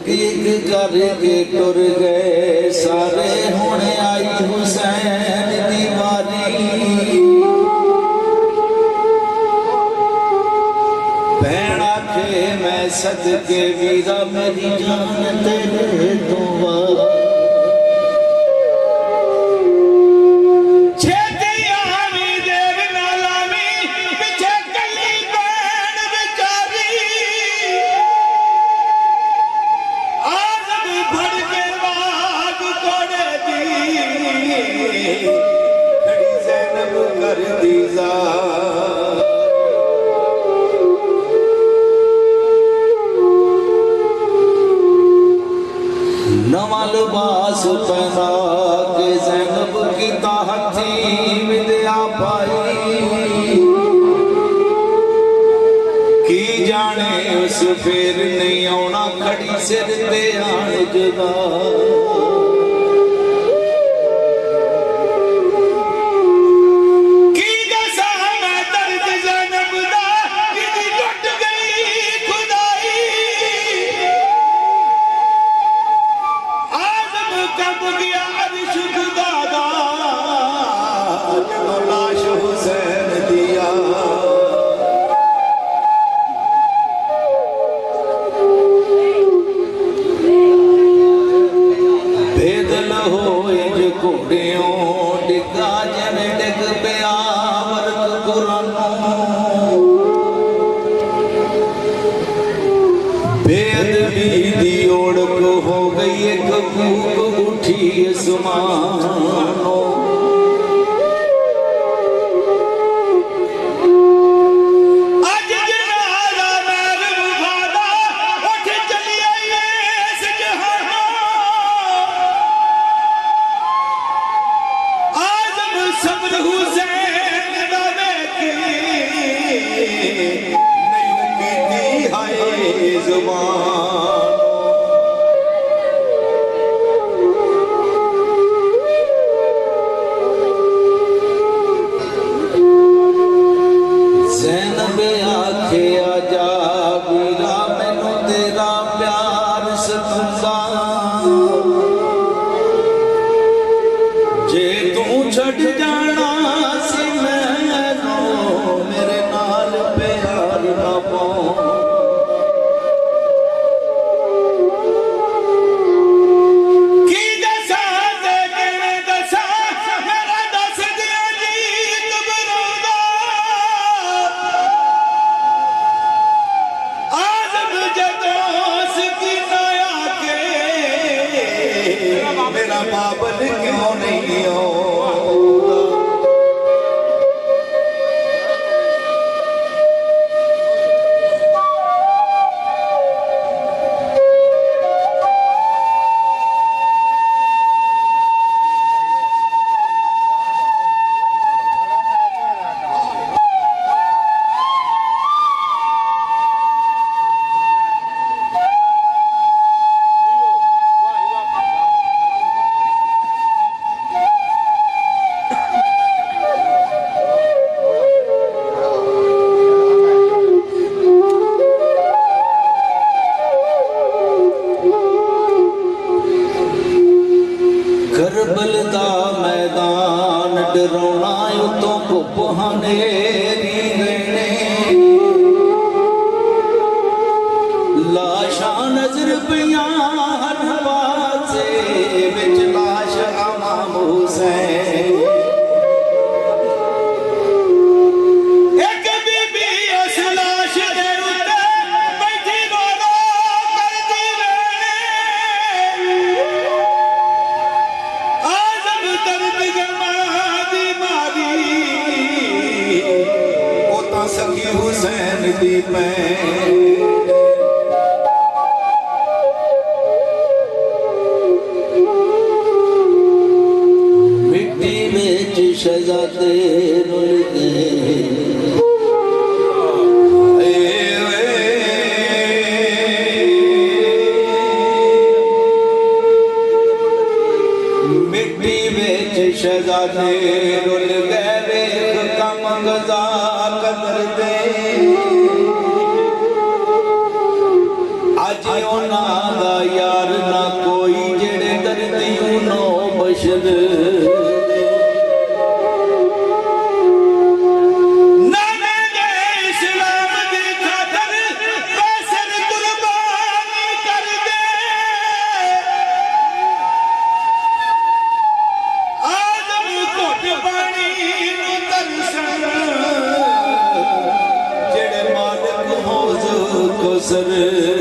एक एक करके टुर गए सारे, हुण आई हुसैन दी वारी। भैन आखे मैं सदके वीरा मेरी जान तेरे तो वार। नवा लिबास पहना के ज़ैनब की ताहती विद्या पाई। की जाने उस फिर नहीं आना खड़ी सिर ते आन जुदा। डिगा जन डिग पिया वर्क कुरानों। बेअदबी दी ओढ़ हो गई एक भूख उठी आसमानों। ज़ैनब आखे आजा वीरा मैनू तेरा प्यार सतंदा। जे तू छड़ जाना सी मैनू मेरे नाल प्यार ना पाओ। मेरा बाबल क्यों नहीं हो करबल दा मैदान डराउना उतों धुप हनेरी वेणे। लाशां नजर पियां हर पासे विच लाश इमाम हुसैन। सखी हुसैन दी मिट्टी विच शहजादे रुल गए। मिट्टी विच शहजादे रुल गए वेख कम गजा कदर दे। अज उन्हां दा ਸਰ